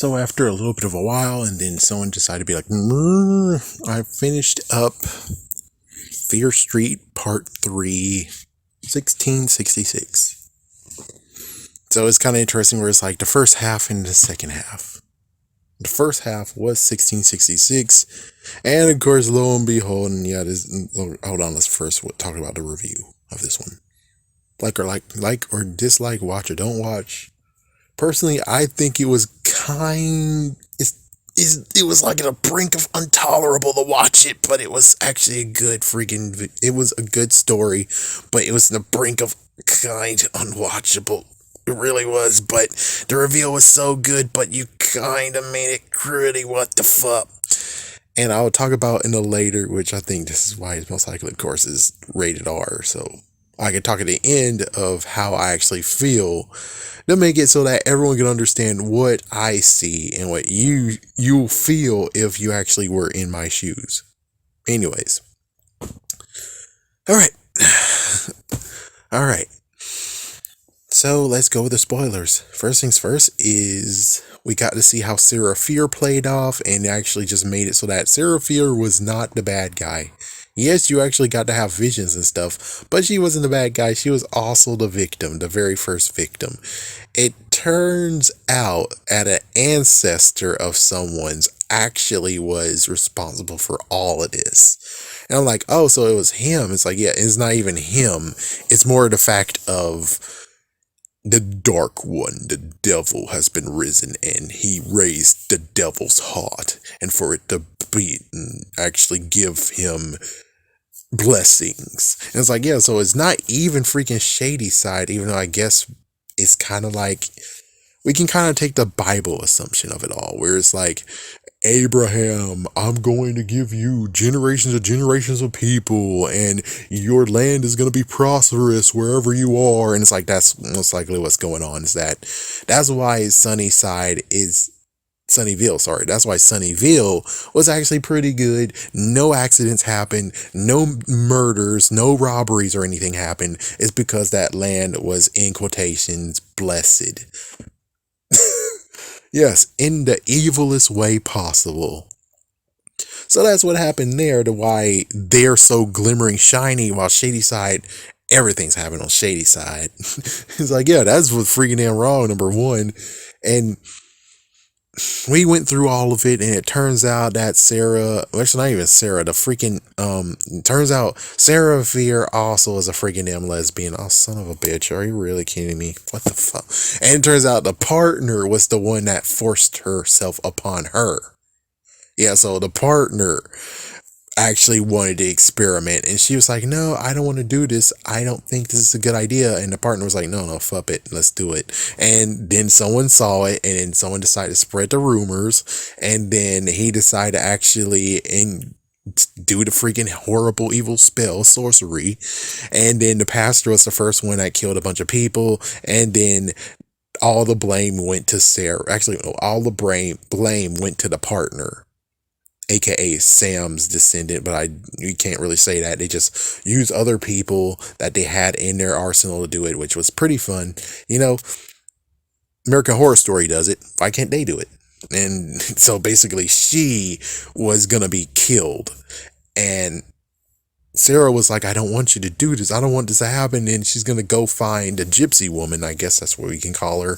So after a little bit of a while, and then someone decided to be like, I finished up Fear Street Part 3, 1666. So it's kind of interesting where it's like the first half and the second half. The first half was 1666, and of course, lo and behold, and yeah, hold on, let's first talk about the review of this one. Like or dislike, watch or don't watch. Personally, I think it was it was like at a brink of intolerable to watch it, but it was actually it was a good story, but it was the brink of kind unwatchable. It really was, but the reveal was so good, but you kind of made it really what the fuck. And I'll talk about in a later, which I think this is why it's most likely, of course, is rated R. So I can talk at the end of how I actually feel to make it so that everyone can understand what I see and what you feel if you actually were in my shoes. Anyways. All right. So let's go with the spoilers. First things first is we got to see how Sarah Fear played off and actually just made it so that Sarah Fear was not the bad guy. Yes, you actually got to have visions and stuff, but she wasn't the bad guy. She was also the victim, the very first victim. It turns out that an ancestor of someone's actually was responsible for all of this. And I'm like, oh, so it was him. It's like, yeah, it's not even him. It's more the fact of the Dark One, the devil, has been risen, and he raised the devil's heart, and for it to beat and actually give him blessings. And it's like, yeah, so it's not even freaking shady side, even though I guess it's kind of like, we can kind of take the Bible assumption of it all, where it's like, Abraham, I'm going to give you generations of people, and your land is going to be prosperous wherever you are. And it's like, that's most likely what's going on, is that's why Sunnyville, that's why Sunnyville was actually pretty good. No accidents happened, no murders, no robberies or anything happened. It's because that land was, in quotations, blessed. Yes, in the evilest way possible. So that's what happened there, to why they're so glimmering shiny, while Shady Side, everything's happening on Shady Side. It's like, yeah, that's what's freaking damn wrong, number one. And we went through all of it, and it turns out that not even Sarah, it turns out Sarah Fear also is a freaking damn lesbian. Oh, son of a bitch, are you really kidding me? What the fuck? And it turns out the partner was the one that forced herself upon her. Yeah, so the partner actually wanted to experiment, and she was like, no, I don't want to do this, I don't think this is a good idea. And the partner was like, no, fuck it, let's do it. And then someone saw it, and then someone decided to spread the rumors, and then he decided to actually do the freaking horrible evil spell, sorcery. And then the pastor was the first one that killed a bunch of people, and then all the blame went to Sarah. Actually, all the blame went to the partner, aka Sam's descendant, but you can't really say that. They just used other people that they had in their arsenal to do it, which was pretty fun. You know, American Horror Story does it. Why can't they do it? And so basically she was gonna be killed, and Sarah was like, I don't want you to do this. I don't want this to happen. And she's going to go find a gypsy woman, I guess that's what we can call her,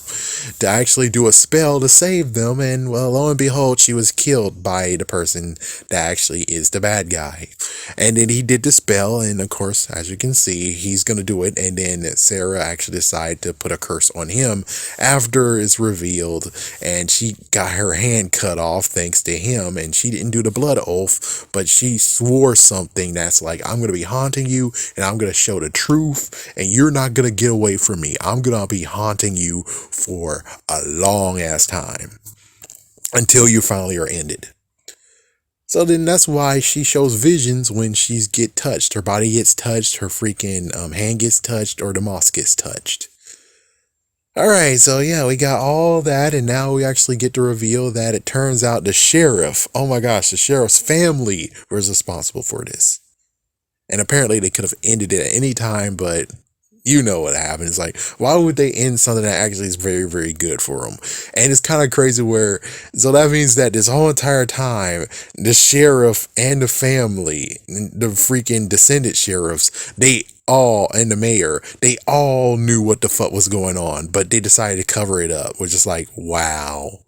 to actually do a spell to save them. And well, lo and behold, she was killed by the person that actually is the bad guy. And then he did the spell. And of course, as you can see, he's going to do it. And then Sarah actually decided to put a curse on him after it's revealed. And she got her hand cut off thanks to him. And she didn't do the blood oath, but she swore something that's like, I'm going to be haunting you, and I'm going to show the truth, and you're not going to get away from me. I'm going to be haunting you for a long ass time until you finally are ended. So then that's why she shows visions when she's get touched. Her body gets touched, her freaking hand gets touched, or the moss gets touched. Alright, so yeah, we got all that, and now we actually get to reveal that it turns out the sheriff, oh my gosh, the sheriff's family was responsible for this. And apparently they could have ended it at any time, but You know what happened. It's like, why would they end something that actually is very, very good for them? And it's kind of crazy where, so that means that this whole entire time, the sheriff and the family, the freaking descendant sheriffs, they all, and the mayor, they all knew what the fuck was going on, but they decided to cover it up, which is like, wow.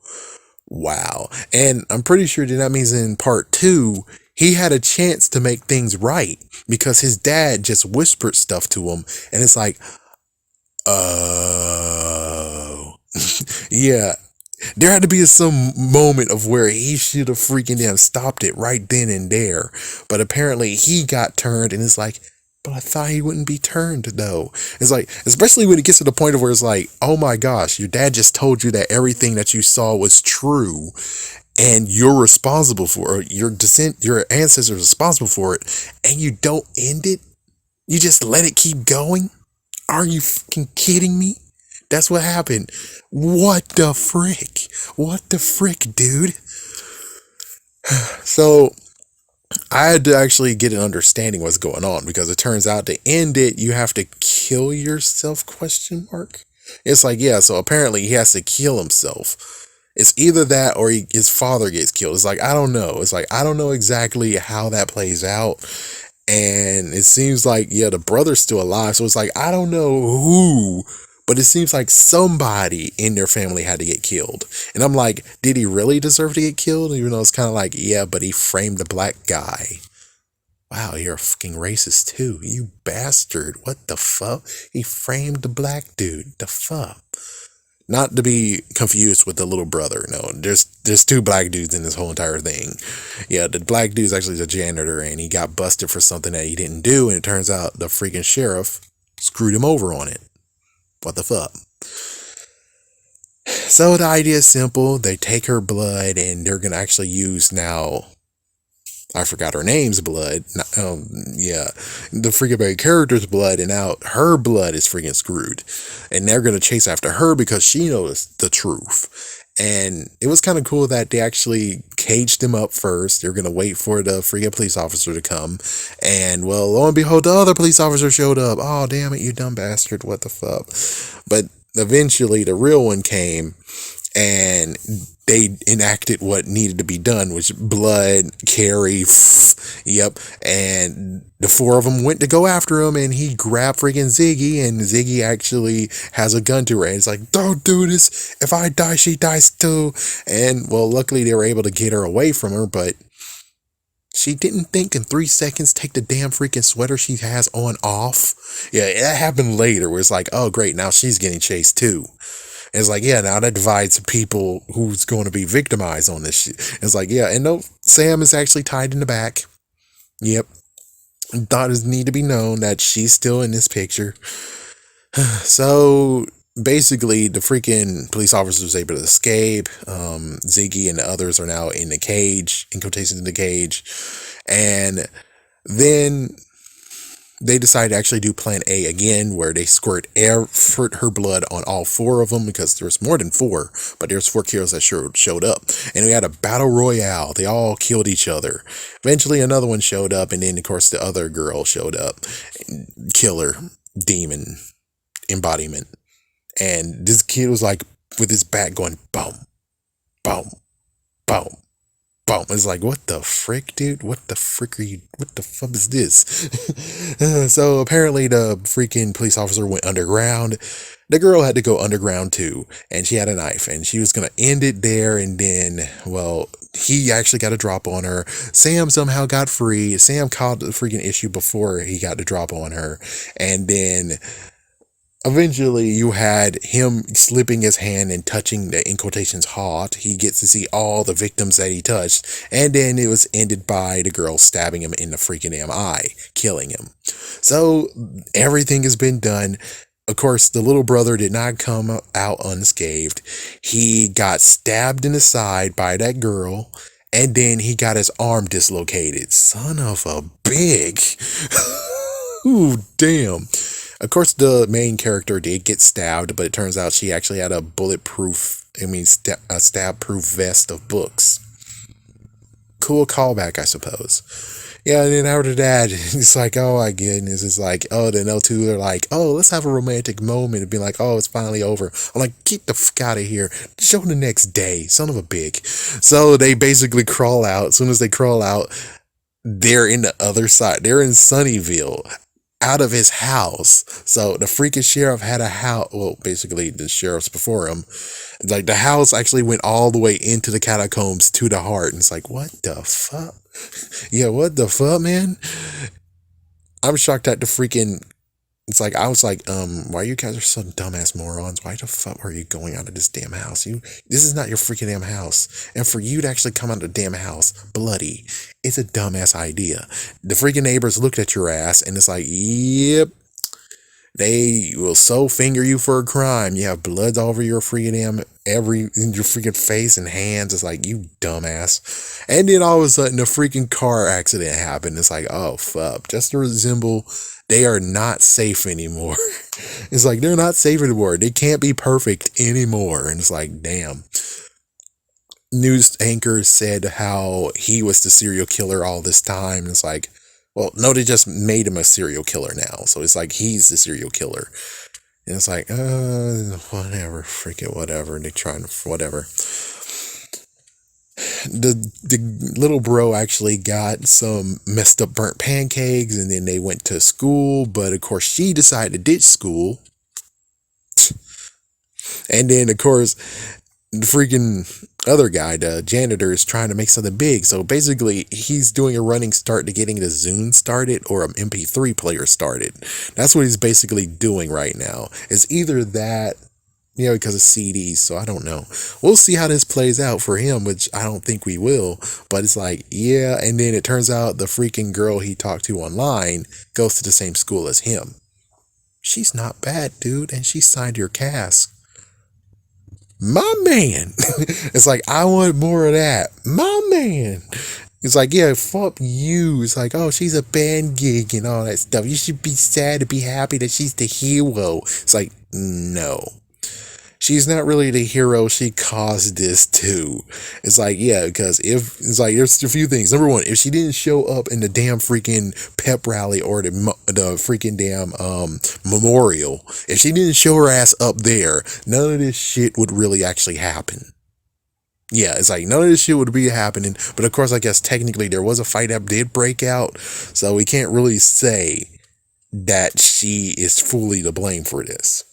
Wow. And I'm pretty sure that means in part two, he had a chance to make things right because his dad just whispered stuff to him. And it's like, oh, yeah. There had to be some moment of where he should have freaking damn stopped it right then and there. But apparently he got turned and it's like, but I thought he wouldn't be turned though. It's like, especially when it gets to the point of where it's like, oh my gosh, your dad just told you that everything that you saw was true and you're responsible for it. Your ancestors are responsible for it and you don't end it. You just let it keep going. Are you fucking kidding me? That's what happened. What the frick? What the frick, dude? So I had to actually get an understanding what's going on because it turns out to end it, you have to kill yourself, question mark. It's like, yeah, so apparently he has to kill himself. It's either that or his father gets killed. It's like, I don't know. It's like, I don't know exactly how that plays out. And it seems like, yeah, the brother's still alive. So it's like, I don't know who, but it seems like somebody in their family had to get killed. And I'm like, did he really deserve to get killed? Even though it's kind of like, yeah, but he framed the black guy. Wow, you're a fucking racist too. You bastard. What the fuck? He framed the black dude. The fuck? Not to be confused with the little brother. No, there's two black dudes in this whole entire thing. Yeah, the black dude's actually the janitor and he got busted for something that he didn't do. And it turns out the freaking sheriff screwed him over on it. What the fuck? So the idea is simple. They take her blood and they're going to actually use now, I forgot her name's blood. Yeah, the freaking very character's blood, and now her blood is freaking screwed. And they're going to chase after her because she knows the truth. And it was kind of cool that they actually caged him up first. They're going to wait for the freaking police officer to come. And well, lo and behold, the other police officer showed up. Oh, damn it, you dumb bastard. What the fuck? But eventually the real one came and they enacted what needed to be done, which blood, carry, yep. And the four of them went to go after him, and he grabbed freaking Ziggy, and Ziggy actually has a gun to her, and it's like, don't do this. If I die, she dies too. And well, luckily they were able to get her away from her, but she didn't think in 3 seconds take the damn freaking sweater she has on off. Yeah, that happened later, where it's like, oh great, now she's getting chased too. And it's like, yeah, now that divides people who's going to be victimized on this shit. It's like, yeah, and no, Sam is actually tied in the back. Yep. Thought it need to be known that she's still in this picture. So basically, the freaking police officer was able to escape. Ziggy and the others are now in the cage, in quotations in the cage. And then they decided to actually do plan A again, where they squirt her blood on all four of them, because there's more than four, but there's 4 kills that showed up. And we had a battle royale. They all killed each other. Eventually another one showed up, and then of course the other girl showed up. Killer, demon, embodiment. And this kid was like with his back going boom, boom, boom. Boom. It's like, what the frick, dude? What the frick are you? What the fuck is this? So apparently the freaking police officer went underground. The girl had to go underground too. And she had a knife. And she was going to end it there. And then, well, he actually got a drop on her. Sam somehow got free. Sam caught the freaking issue before he got the drop on her. And then eventually you had him slipping his hand and touching the, in quotations, heart. He gets to see all the victims that he touched. And then it was ended by the girl stabbing him in the freaking damn eye, killing him. So everything has been done. Of course, the little brother did not come out unscathed. He got stabbed in the side by that girl. And then he got his arm dislocated. Son of a big. Ooh, damn. Of course, the main character did get stabbed, but it turns out she actually had a stab-proof vest of books. cool callback, I suppose. Yeah, and then after that, it's like, oh my goodness, it's like, oh, then two, they're like, oh, let's have a romantic moment and be like, oh, it's finally over. I'm like, get the fuck out of here. Show the next day, son of a bitch. So they basically crawl out. As soon as they crawl out, they're in the other side. They're in Sunnyvale, out of his house. So the freaking sheriff had a house. Well, basically the sheriff's before him. It's like the house actually went all the way into the catacombs to the heart. And it's like, what the fuck? Yeah, what the fuck, man? I'm shocked at the freaking. It's like I was like, why you guys are so dumbass morons? Why the fuck are you going out of this damn house? This is not your freaking damn house. And for you to actually come out of the damn house bloody, it's a dumbass idea. The freaking neighbors looked at your ass and it's like, yep, they will so finger you for a crime. You have blood all over your freaking damn in your freaking face and hands. It's like, you dumbass. And then all of a sudden the freaking car accident happened. It's like, oh fuck. Just to resemble, they are not safe anymore. It's like they're not safe anymore. They can't be perfect anymore. And it's like, damn. News anchor said how he was the serial killer all this time. And it's like, well, no, they just made him a serial killer now. So it's like he's the serial killer. And it's like, whatever, freaking whatever. They're trying to, whatever. The little bro actually got some messed up burnt pancakes and then they went to school. But of course, she decided to ditch school. And then, of course, the freaking other guy, the janitor, is trying to make something big. So basically, he's doing a running start to getting the Zune started or an MP3 player started. That's what he's basically doing right now. It's either that, because of CDs. So I don't know. We'll see how this plays out for him, which I don't think we will. But it's like, yeah. And then it turns out the freaking girl he talked to online goes to the same school as him. She's not bad, dude. And she signed your cast. My man. It's like, I want more of that. My man. It's like, yeah, fuck you. It's like, oh, she's a band gig and all that stuff. You should be sad to be happy that she's the hero. It's like, no. She's not really the hero. She caused this too. It's like, yeah, because if it's like, there's a few things. Number one, if she didn't show up in the damn freaking pep rally or the freaking damn memorial, if she didn't show her ass up there, none of this shit would really actually happen. Yeah, it's like none of this shit would be happening. But of course, I guess technically there was a fight that did break out, so we can't really say that she is fully to blame for this.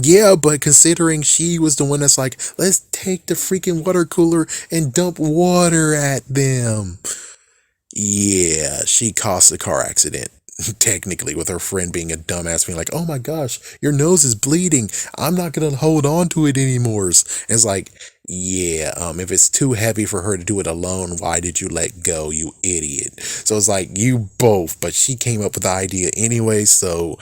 Yeah, but considering she was the one that's like, let's take the freaking water cooler and dump water at them. Yeah, she caused the car accident. Technically, with her friend being a dumbass, being like, oh my gosh, your nose is bleeding. I'm not going to hold on to it anymore. And it's like, yeah, if it's too heavy for her to do it alone, why did you let go, you idiot? So it's like, you both, but she came up with the idea anyway, so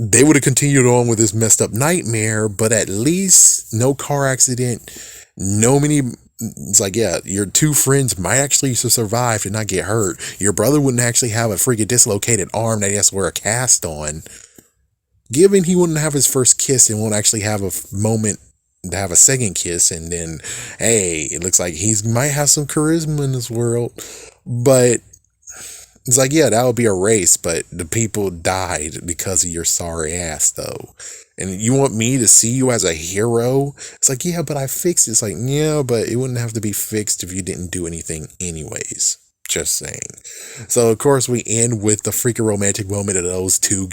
they would have continued on with this messed up nightmare, but at least no car accident, it's like, yeah, your two friends might actually survive and not get hurt. Your brother wouldn't actually have a freaking dislocated arm that he has to wear a cast on. Given he wouldn't have his first kiss and won't actually have a moment to have a second kiss, and then, hey, it looks like he might have some charisma in this world, but it's like, yeah, that would be a race, but the people died because of your sorry ass, though. And you want me to see you as a hero? It's like, yeah, but I fixed it. It's like, yeah, but it wouldn't have to be fixed if you didn't do anything anyways. Just saying. So, of course, we end with the freaking romantic moment of those two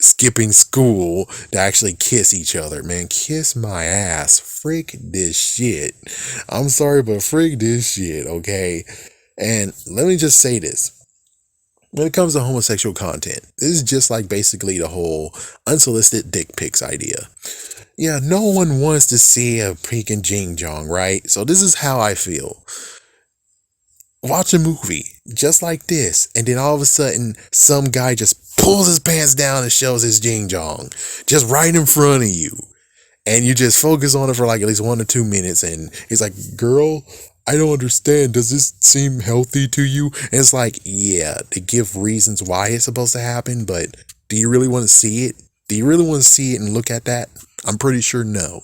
skipping school to actually kiss each other. Man, kiss my ass. Freak this shit. I'm sorry, but freak this shit, okay? And let me just say this. When it comes to homosexual content, this is just like basically the whole unsolicited dick pics idea. Yeah, no one wants to see a freaking Jing Jong, right? So this is how I feel. Watch a movie just like this, and then all of a sudden, some guy just pulls his pants down and shows his Jing Jong, just right in front of you. And you just focus on it for like at least 1 or 2 minutes, and he's like, girl, I don't understand. Does this seem healthy to you? And it's like, yeah, they give reasons why it's supposed to happen, but do you really want to see it? Do you really want to see it and look at that? I'm pretty sure no.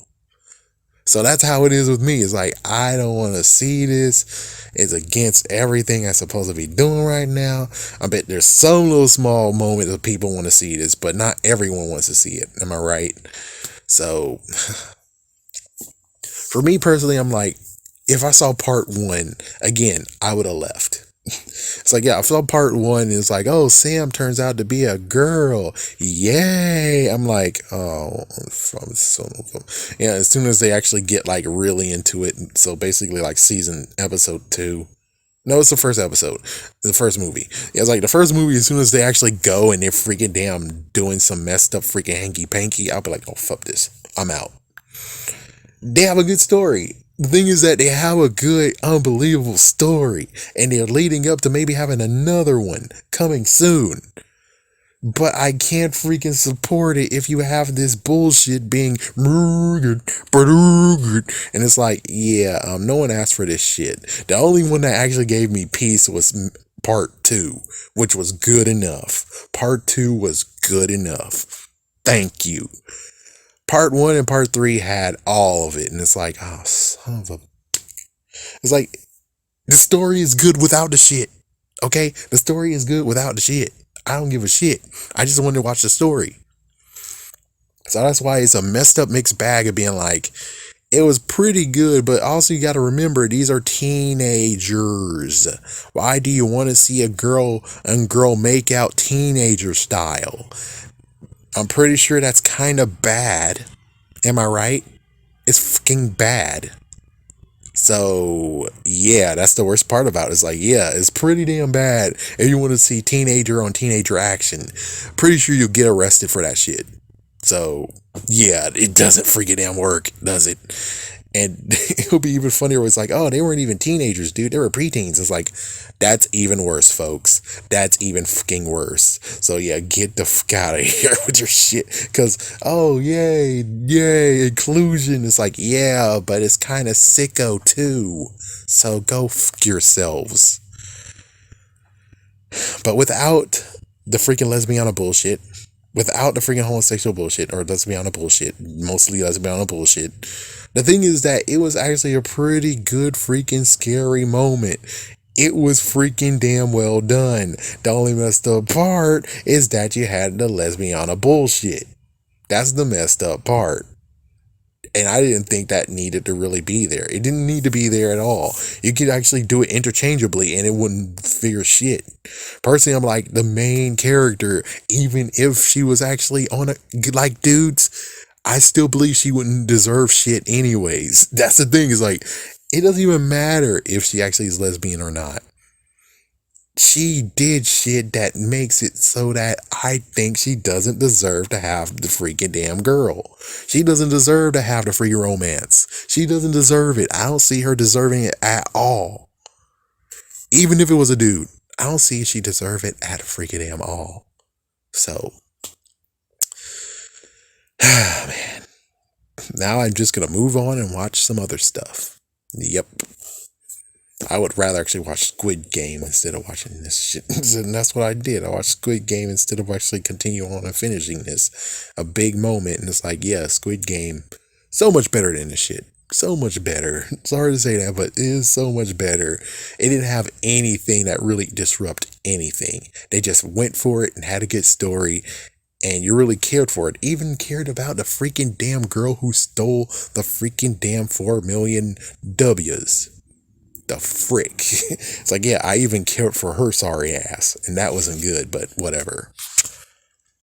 So that's how it is with me. It's like, I don't want to see this. It's against everything I'm supposed to be doing right now. I bet there's some little small moment that people want to see this, but not everyone wants to see it. Am I right? So for me personally, I'm like, if I saw part one again, I would have left. It's like, yeah, I saw part one. And it's like, oh, Sam turns out to be a girl. Yay. I'm like, oh, from so, yeah, as soon as they actually get like really into it. So basically, like episode 2. No, it's the first episode, the first movie. Yeah, it's like the first movie, as soon as they actually go and they're freaking damn doing some messed up freaking hanky panky, I'll be like, oh, fuck this. I'm out. They have a good story. The thing is that they have a good, unbelievable story, and they're leading up to maybe having another one coming soon. But I can't freaking support it if you have this bullshit being, and it's like, yeah, no one asked for this shit. The only one that actually gave me peace was part 2, which was good enough. Part 2 was good enough. Thank you. Part 1 and part 3 had all of it, and it's like, oh, son of a... It's like, the story is good without the shit, okay? The story is good without the shit. I don't give a shit. I just want to watch the story. So that's why it's a messed up mixed bag of being like, it was pretty good, but also you got to remember, these are teenagers. Why do you want to see a girl and girl make out teenager style? I'm pretty sure that's kind of bad. Am I right? It's fucking bad. So, yeah, that's the worst part about it. It's like, yeah, it's pretty damn bad. If you want to see teenager on teenager action, pretty sure you'll get arrested for that shit. So, yeah, it doesn't freaking damn work, does it? And it'll be even funnier when it's like, oh, they weren't even teenagers, dude. They were preteens. It's like, that's even worse, folks. That's even fucking worse. So, yeah, get the fuck out of here with your shit. Because, oh, yay, inclusion. It's like, yeah, but it's kind of sicko, too. So, go fuck yourselves. But without the freaking lesbiana bullshit, without the freaking homosexual bullshit, or lesbiana bullshit, mostly lesbiana bullshit, the thing is that it was actually a pretty good freaking scary moment. It was freaking damn well done. The only messed up part is that you had the lesbiana bullshit. That's the messed up part. And I didn't think that needed to really be there. It didn't need to be there at all. You could actually do it interchangeably and it wouldn't figure shit. Personally, I'm like, the main character, even if she was actually on a, like, dudes, I still believe she wouldn't deserve shit anyways. That's the thing, is like, it doesn't even matter if she actually is lesbian or not. She did shit that makes it so that I think she doesn't deserve to have the freaking damn girl. She doesn't deserve to have the free romance. She doesn't deserve it. I don't see her deserving it at all. Even if it was a dude, I don't see she deserve it at freaking damn all. So, man. Now I'm just gonna move on and watch some other stuff. Yep. I would rather actually watch Squid Game instead of watching this shit. And that's what I did. I watched Squid Game instead of actually continuing on and finishing this. A big moment. And it's like, yeah, Squid Game, so much better than this shit. So much better. It's hard to say that, but it is so much better. It didn't have anything that really disrupt anything. They just went for it and had a good story. And you really cared for it. Even cared about the freaking damn girl who stole the freaking damn 4 million W's. The frick. It's like, yeah, I even cared for her sorry ass. And that wasn't good, but whatever.